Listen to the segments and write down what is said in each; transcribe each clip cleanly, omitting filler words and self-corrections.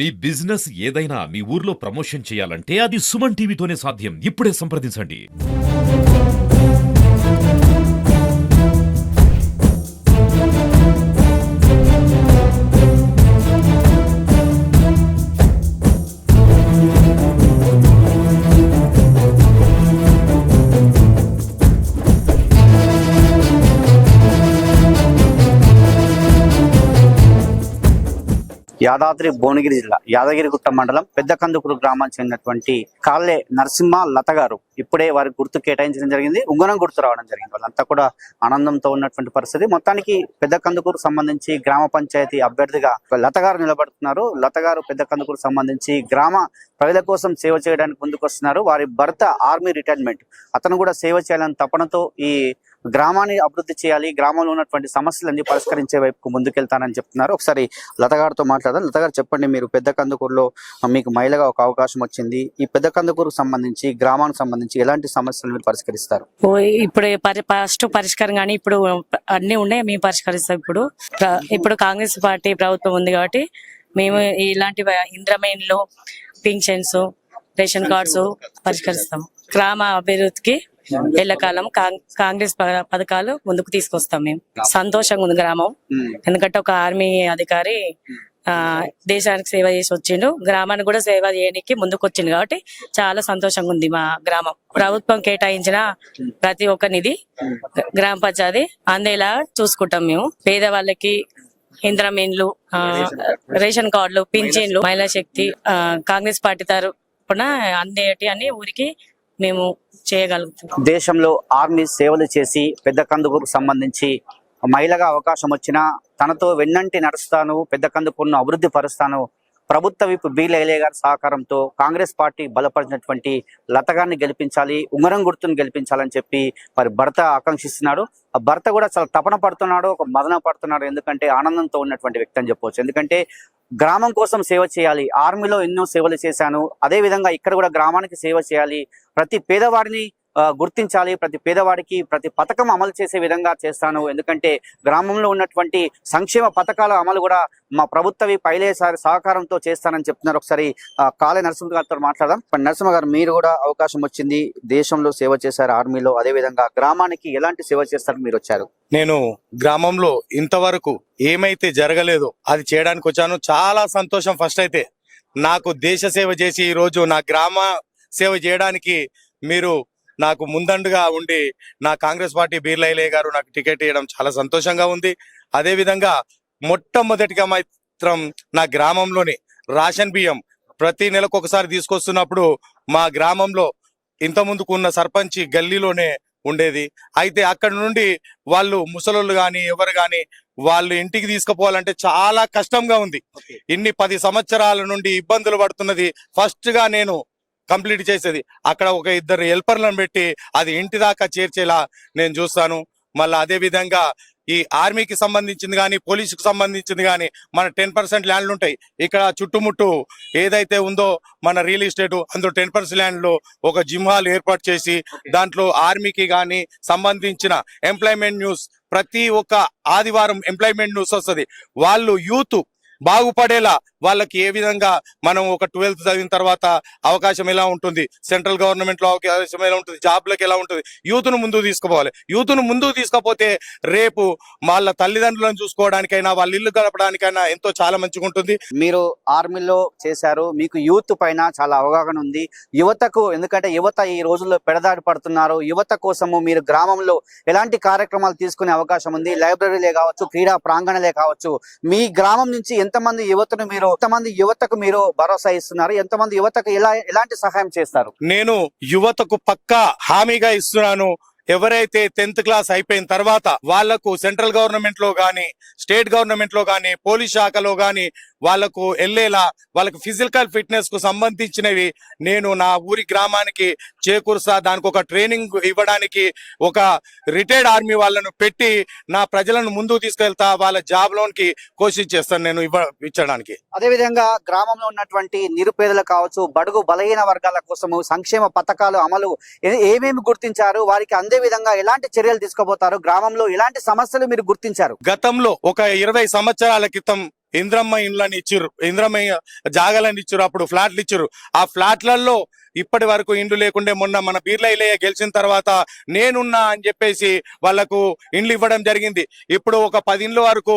మీ business ఏదైనా మీ ఊర్లో promotion చేయాలంటే అది సుమన్ టీవీతోనే సాధ్యం. ఇప్పుడే సంప్రదించండి. యాదాద్రి భువనగిరి జిల్లా యాదగిరిగుట్ట మండలం పెద్ద కందుకూరు గ్రామానికి చెందినటువంటి కాళ్ళే నరసింహ లత గారు ఇప్పుడే వారికి గుర్తు కేటాయించడం జరిగింది. ఉంగరం గుర్తు రావడం జరిగింది. వాళ్ళంతా కూడా ఆనందంతో ఉన్నటువంటి పరిస్థితి. మొత్తానికి పెద్ద కందుకూరు సంబంధించి గ్రామ పంచాయతీ అభ్యర్థిగా లత గారు నిలబడుతున్నారు. లత గారు పెద్ద కందుకూరు సంబంధించి గ్రామ ప్రజల కోసం సేవ చేయడానికి ముందుకు వస్తున్నారు. వారి భర్త ఆర్మీ రిటైర్మెంట్, అతను కూడా సేవ చేయాలని తపనతో ఈ గ్రామాన్ని అభివృద్ధి చేయాలి, గ్రామంలో ఉన్నటువంటి సమస్యలన్నీ పరిష్కరించే వైపుకు ముందుకెళ్తానని చెప్తున్నారు. ఒకసారి లత గారితో మాట్లాడదాం. లత గారు చెప్పండి, మీరు పెద్ద కందుకూరులో మీకు మహిళగా ఒక అవకాశం వచ్చింది. ఈ పెద్ద కందుకూరుకు సంబంధించి గ్రామానికి సంబంధించి ఎలాంటి సమస్యలు మీరు పరిష్కరిస్తారు? ఇప్పుడు ఫస్ట్ పరిష్కారం కానీ ఇప్పుడు అన్ని ఉన్నాయి, మేము పరిష్కరిస్తాం. ఇప్పుడు కాంగ్రెస్ పార్టీ ప్రభుత్వం ఉంది కాబట్టి మేము ఇలాంటి ఇంద్రమైన్లు, పింఛన్స్, రేషన్ కార్డ్స్ పరిష్కరిస్తాం. గ్రామ అభివృద్ధికి ఎల్లకాలం కాంగ్రెస్ పథకాలు ముందుకు తీసుకొస్తాం. మేము సంతోషంగా ఉంది గ్రామం. ఎందుకంటే ఒక ఆర్మీ అధికారి దేశానికి సేవ చేసి వచ్చిండు, గ్రామానికి కూడా సేవ చేయడానికి ముందుకు వచ్చిండు కాబట్టి చాలా సంతోషంగా ఉంది మా గ్రామం. ప్రభుత్వం కేటాయించిన ప్రతి ఒక్క నిధి గ్రామ పంచాయతీ అందేలా చూసుకుంటాం. మేము పేదవాళ్ళకి ఇంద్రమీన్లు, రేషన్ కార్డులు, పింఛన్లు, మహిళా శక్తి కాంగ్రెస్ పార్టీ తరపున అందేటి అని ఊరికి మేము చేయగలుగుతాం. దేశంలో ఆర్మీ సేవలు చేసి పెద్ద కందుకూరుకు సంబంధించి మహిళగా అవకాశం వచ్చినా తనతో వెన్నంటి నడుస్తాను, పెద్ద కందుకూరును అభివృద్ధి పరుస్తాను, ప్రభుత్వ విప్ బి లైలే గారి సహకారంతో కాంగ్రెస్ పార్టీ బలపరిచినటువంటి లత గారిని గెలిపించాలి, ఉంగరం గుర్తును గెలిపించాలని చెప్పి మరి భర్త ఆకాంక్షిస్తున్నాడు. ఆ భర్త కూడా చాలా తపన పడుతున్నాడు, ఒక మదన పడుతున్నాడు. ఎందుకంటే ఆనందంతో ఉన్నటువంటి వ్యక్తి అని చెప్పవచ్చు. ఎందుకంటే గ్రామం కోసం సేవ చేయాలి, ఆర్మీలో ఎన్నో సేవలు చేశాను, అదే విధంగా ఇక్కడ కూడా గ్రామానికి సేవ చేయాలి, ప్రతి పేదవాడిని గుర్తించాలి, ప్రతి పేదవాడికి ప్రతి పథకం అమలు చేసే విధంగా చేస్తాను. ఎందుకంటే గ్రామంలో ఉన్నటువంటి సంక్షేమ పథకాల అమలు కూడా మా ప్రభుత్వ పైలేసారి సహకారంతో చేస్తానని చెప్తున్నారు. ఒకసారి కాళే నరసింహ గారితో మాట్లాడదాం. నరసింహ గారు, మీరు కూడా అవకాశం వచ్చింది, దేశంలో సేవ చేశారు ఆర్మీలో, అదే విధంగా గ్రామానికి ఎలాంటి సేవ చేస్తారని మీరు వచ్చారు? నేను గ్రామంలో ఇంతవరకు ఏమైతే జరగలేదో అది చేయడానికి వచ్చాను. చాలా సంతోషం. ఫస్ట్ అయితే నాకు దేశ సేవ చేసి ఈ రోజు నా గ్రామ సేవ చేయడానికి మీరు నాకు ముందండుగా ఉండి నా కాంగ్రెస్ పార్టీ బీర్లైలే గారు నాకు టికెట్ ఇవ్వడం చాలా సంతోషంగా ఉంది. అదే విధంగా మొట్టమొదటిగా మాత్రం నా గ్రామంలోని రేషన్ బియ్యం ప్రతి నెలకు ఒకసారి తీసుకొస్తున్నప్పుడు మా గ్రామంలో ఇంత ముందుకు ఉన్న సర్పంచ్ గల్లీలోనే ఉండేది. అయితే అక్కడ నుండి వాళ్ళు ముసలోళ్ళు కానీ ఎవరు కానీ వాళ్ళు ఇంటికి తీసుకుపోవాలంటే చాలా కష్టంగా ఉంది. ఇన్ని 10 సంవత్సరాల నుండి ఇబ్బందులు పడుతున్నది. ఫస్ట్ గా నేను కంప్లీట్ చేసేది అక్కడ ఒక 2 హెల్పర్లను పెట్టి అది ఇంటి దాకా చేర్చేలా నేను చూస్తాను. మళ్ళీ అదే విధంగా ఈ ఆర్మీకి సంబంధించింది కానీ పోలీసుకు సంబంధించింది కానీ మన 10% ల్యాండ్లు ఉంటాయి. ఇక్కడ చుట్టుముట్టు ఏదైతే ఉందో మన రియల్ ఎస్టేట్, అందులో 10% ల్యాండ్లో ఒక జిమ్ హాల్ ఏర్పాటు చేసి దాంట్లో ఆర్మీకి కానీ సంబంధించిన ఎంప్లాయ్మెంట్ న్యూస్ ప్రతి ఒక్క ఆదివారం ఎంప్లాయ్మెంట్ న్యూస్ వస్తుంది. వాళ్ళు యూత్ బాగుపడేలా వాళ్ళకి ఏ విధంగా మనం ఒక 12th చదివిన తర్వాత అవకాశం ఎలా ఉంటుంది, సెంట్రల్ గవర్నమెంట్ లో అవకాశం ఎలా ఉంటుంది, జాబ్లకు ఎలా ఉంటుంది, యూత్ను ముందుకు తీసుకుపోవాలి. యూత్ను ముందుకు తీసుకపోతే రేపు వాళ్ళ తల్లిదండ్రులను చూసుకోవడానికైనా వాళ్ళ ఇల్లు గడపడానికైనా ఎంతో చాలా మంచిగా ఉంటుంది. మీరు ఆర్మీలో చేశారు, మీకు యూత్ పైన చాలా అవగాహన ఉంది. యువతకు, ఎందుకంటే యువత ఈ రోజుల్లో పెడదాడి పడుతున్నారు, యువత కోసము మీరు గ్రామంలో ఎలాంటి కార్యక్రమాలు తీసుకునే అవకాశం ఉంది? లైబ్రరీలే కావచ్చు, క్రీడా ప్రాంగణలే కావచ్చు, మీ గ్రామం నుంచి ఎంతమంది యువతకు మీరు భరోసా ఇస్తున్నారు? ఎంతమంది యువతకు ఎలాంటి సహాయం చేస్తారు? నేను యువతకు పక్కా హామీగా ఇస్తున్నాను. ఎవరైతే 10th క్లాస్ అయిపోయిన తర్వాత వాళ్లకు సెంట్రల్ గవర్నమెంట్ లో గాని స్టేట్ గవర్నమెంట్ లో గాని పోలీస్ శాఖలో గాని వాళ్లకు వెళ్లేలా వాళ్ళకి ఫిజికల్ ఫిట్నెస్ కు సంబంధించినవి నేను నా ఊరి గ్రామానికి చేకూరుస్తా. దానికి ఒక ట్రైనింగ్ ఇవ్వడానికి ఒక రిటైర్డ్ ఆర్మీ వాళ్ళను పెట్టి నా ప్రజలను ముందుకు తీసుకెళ్తా, వాళ్ళ జాబ్ లోన్కి కోషిష్ చేస్తాను నేను ఇచ్చడానికి. అదే విధంగా గ్రామంలో ఉన్నటువంటి నిరుపేదలు కావచ్చు, బడుగు బలహీన వర్గాల కోసము సంక్షేమ పథకాలు అమలు ఏమేమి గుర్తించారు, వారికి అందే విధంగా ఎలాంటి చర్యలు తీసుకోబోతారు, గ్రామంలో ఎలాంటి సమస్యలు మీరు గుర్తించారు? గతంలో ఒక 20 సంవత్సరాల క్రితం ఇంద్రమ్మ ఇండ్లని ఇచ్చిర్రు, ఇంద్రమ్మ జాగాలని ఇచ్చిర్రు, అప్పుడు ఫ్లాట్లు ఇచ్చిర్రు. ఆ ఫ్లాట్లలో ఇప్పటి వరకు ఇండ్లు లేకుండే మొన్న మన బీర్లా ఇల్లయ్య గెలిచిన తర్వాత నేనున్నా అని చెప్పేసి వాళ్లకు ఇండ్లు ఇవ్వడం జరిగింది. ఇప్పుడు ఒక 10 ఇండ్ల వరకు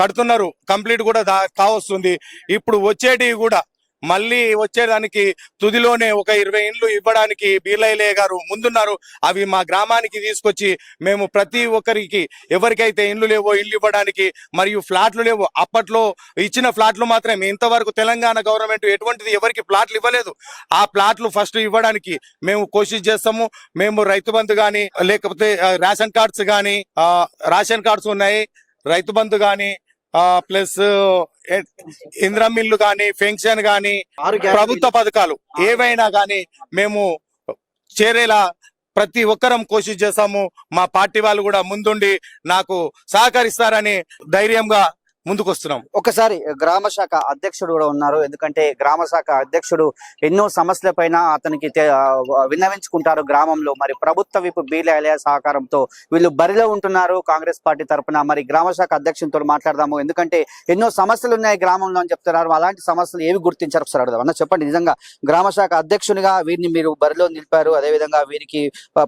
కడుతున్నారు, కంప్లీట్ కూడా కావస్తుంది. ఇప్పుడు వచ్చేటివి కూడా మళ్ళీ వచ్చేదానికి తుదిలోనే ఒక 20 ఇండ్లు ఇవ్వడానికి బీర్లయ్య గారు ముందున్నారు. అవి మా గ్రామానికి తీసుకొచ్చి మేము ప్రతి ఒక్కరికి ఎవరికైతే ఇండ్లు లేవో ఇండ్లు ఇవ్వడానికి, మరియు ఫ్లాట్లు లేవో అప్పట్లో ఇచ్చిన ఫ్లాట్లు మాత్రమే, ఇంతవరకు తెలంగాణ గవర్నమెంట్ ఎటువంటిది ఎవరికి ఫ్లాట్లు ఇవ్వలేదు. ఆ ఫ్లాట్లు ఫస్ట్ ఇవ్వడానికి మేము కోషిష్ చేస్తాము. మేము రైతు బంధు కానీ, లేకపోతే రేషన్ కార్డ్స్ కానీ, రేషన్ కార్డ్స్ ఉన్నాయి, రైతు బంధు కానీ, ప్లస్ ఇంద్రం ఇల్లు కానీ, పెన్షన్ కానీ, ప్రభుత్వ పథకాలు ఏవైనా కానీ మేము చేరేలా ప్రతి ఒక్కరం కోషిష్ చేస్తాము. మా పార్టీ వాళ్ళు కూడా ముందుండి నాకు సహకరిస్తారని ధైర్యంగా ముందుకొస్తున్నాం. ఒకసారి గ్రామ శాఖ అధ్యక్షుడు కూడా ఉన్నారు. ఎందుకంటే గ్రామ శాఖ అధ్యక్షుడు ఎన్నో సమస్యల పైన అతనికి విన్నవించుకుంటారు గ్రామంలో. మరి ప్రభుత్వ విప్ బీర్లయ్య సహకారంతో వీళ్ళు బరిలో ఉంటున్నారు కాంగ్రెస్ పార్టీ తరఫున. మరి గ్రామ శాఖ అధ్యక్షునితో మాట్లాడదాము. ఎందుకంటే ఎన్నో సమస్యలు ఉన్నాయి గ్రామంలో అని చెప్తున్నారు. అలాంటి సమస్యలు ఏవి గుర్తించారు ఒకసారి అడుగుదాం. అన్న చెప్పండి, నిజంగా గ్రామ శాఖ అధ్యక్షునిగా వీరిని మీరు బరిలో నిలిపారు. అదేవిధంగా వీరికి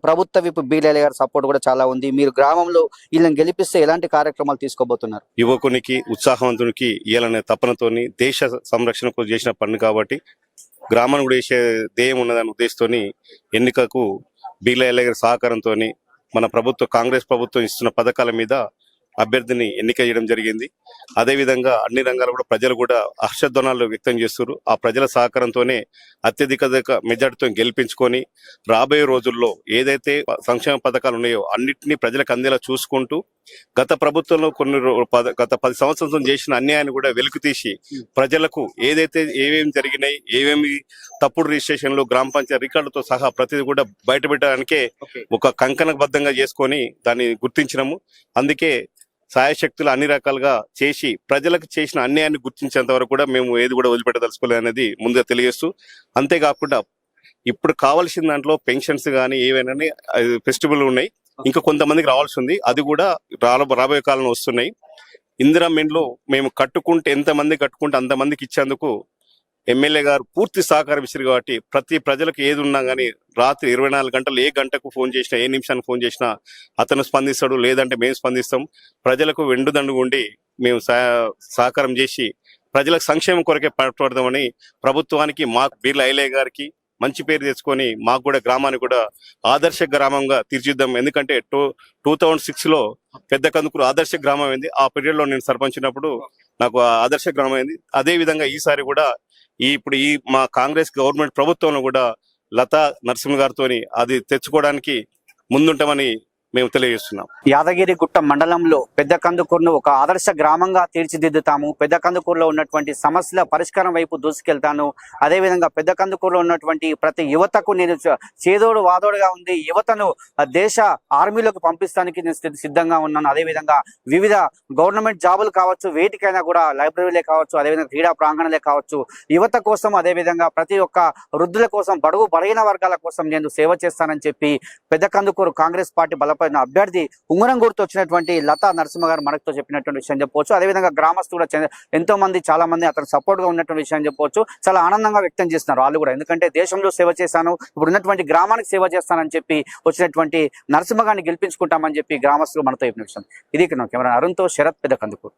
ప్రభుత్వ విప్ బీర్లయ్య గారి సపోర్ట్ కూడా చాలా ఉంది. మీరు గ్రామంలో వీళ్ళని గెలిపిస్తే ఎలాంటి కార్యక్రమాలు తీసుకోబోతున్నారు? యువకునికి, ఉత్సాహవంతునికి ఇయ్యాలనే తపనతోని దేశ సంరక్షణకు చేసిన పని కాబట్టి గ్రామాన్ని కూడా చేసే ధ్యేయం ఉన్నదనే ఉద్దేశంతో ఎన్నికకు బీర్లయ్య గారి సహకారంతో మన ప్రభుత్వ కాంగ్రెస్ ప్రభుత్వం ఇస్తున్న పథకాల మీద అభ్యర్థిని ఎన్నిక చేయడం జరిగింది. అదేవిధంగా అన్ని రంగాలు కూడా ప్రజలు కూడా హర్షధ్వానాలు వ్యక్తం చేస్తున్నారు. ఆ ప్రజల సహకారంతోనే అత్యధిక మెజార్టీతో గెలిపించుకొని రాబోయే రోజుల్లో ఏదైతే సంక్షేమ పథకాలు ఉన్నాయో అన్నింటినీ ప్రజలకు అందేలా చూసుకుంటూ గత ప్రభుత్వంలో గత 10 సంవత్సరాలు చేసిన అన్యాయాన్ని కూడా వెలుగు తీసి ప్రజలకు ఏమేమి జరిగినాయి, ఏమేమి తప్పుడు రిజిస్ట్రేషన్లు, గ్రామ పంచాయతీ రికార్డులతో సహా ప్రతిదీ కూడా బయటపెట్టడానికే ఒక కంకణబద్ధంగా చేసుకొని దాన్ని గుర్తించినాము. అందుకే సాయశక్తులు అన్ని రకాలుగా చేసి ప్రజలకు చేసిన అన్యాయాన్ని గుర్తించేంత వరకు కూడా మేము ఏది కూడా వదిలిపెట్టదలుచుకోలేదు అనేది ముందుగా తెలియజేస్తూ, అంతేకాకుండా ఇప్పుడు కావాల్సిన దాంట్లో పెన్షన్స్ కానీ ఏవైనా ఫెస్టివల్ ఉన్నాయి, ఇంకా కొంతమందికి రావాల్సి ఉంది. అది కూడా రాబోయే కాలంలో వస్తున్నాయి. ఇందిరా ఇండ్లు మేము ఎంతమంది కట్టుకుంటే అంతమందికి ఇచ్చేందుకు ఎమ్మెల్యే గారు పూర్తి సహకారం ఇచ్చారు. కాబట్టి ప్రతి ప్రజలకు ఏది ఉన్నా కానీ రాత్రి 24 గంటలు ఏ గంటకు ఫోన్ చేసినా, ఏ నిమిషానికి ఫోన్ చేసినా అతను స్పందిస్తాడు, లేదంటే మేము స్పందిస్తాం. ప్రజలకు వెండుదండుగా ఉండి మేము సహకారం చేసి ప్రజలకు సంక్షేమం కొరకే పట్టుబడదామని ప్రభుత్వానికి, మా బీర్లయ్య గారికి మంచి పేరు తెచ్చుకొని మాకు కూడా గ్రామాన్ని కూడా ఆదర్శ గ్రామంగా తీర్చిద్దాం. ఎందుకంటే 2006లో పెద్ద కందుకూరు ఆదర్శ గ్రామం అయింది. ఆ పీరియడ్ లో నేను సర్పంచినప్పుడు నాకు ఆదర్శ గ్రామం అయింది. అదే విధంగా ఈసారి కూడా ఇప్పుడు మా కాంగ్రెస్ గవర్నమెంట్ ప్రభుత్వంలో కూడా లతా నరసింహ గారితో అది తెచ్చుకోవడానికి ముందుంటామని మేము తెలియజేస్తున్నాం. యాదగిరిగుట్ట మండలంలో పెద్ద కందుకూరును ఒక ఆదర్శ గ్రామంగా తీర్చిదిద్దుతాము. పెద్ద కందుకూరులో ఉన్నటువంటి సమస్యల పరిష్కారం వైపు దూసుకెళ్తాను. అదేవిధంగా పెద్ద కందుకూరులో ఉన్నటువంటి ప్రతి యువతకు నేను చేదోడు వాదోడుగా ఉంది. యువతను దేశ ఆర్మీలోకి పంపిస్తానికి నేను సిద్ధంగా ఉన్నాను. అదేవిధంగా వివిధ గవర్నమెంట్ జాబులు కావచ్చు, వేటికైనా కూడా లైబ్రరీలే కావచ్చు, అదేవిధంగా క్రీడా ప్రాంగణాలే కావచ్చు, యువత కోసం, అదేవిధంగా ప్రతి ఒక్క వృద్ధుల కోసం, బడుగు బలహీన వర్గాల కోసం నేను సేవ చేస్తానని చెప్పి పెద్ద కందుకూరు కాంగ్రెస్ పార్టీ బలపడిన అభ్యర్థి ఉంగరం గుర్తు వచ్చినటువంటి లతా నరసింహ గారు మనతో చెప్పినటువంటి విషయం చెప్పవచ్చు. అదేవిధంగా గ్రామస్తులు కూడా ఎంతో మంది, చాలా మంది అతను సపోర్ట్ గా ఉన్నటువంటి విషయం చెప్పవచ్చు. చాలా ఆనందంగా వ్యక్తం చేస్తున్నారు వాళ్ళు కూడా. ఎందుకంటే దేశంలో సేవ చేశాను, ఇప్పుడు ఉన్నటువంటి గ్రామానికి సేవ చేస్తానని చెప్పి వచ్చినటువంటి నరసింహ గారిని గెలిపించుకుంటామని చెప్పి గ్రామస్తులు మనతో చెప్పిన విషయం ఇది. కెమెరా అరుణ్తో శరత్, పెద్ద కందుకూరు.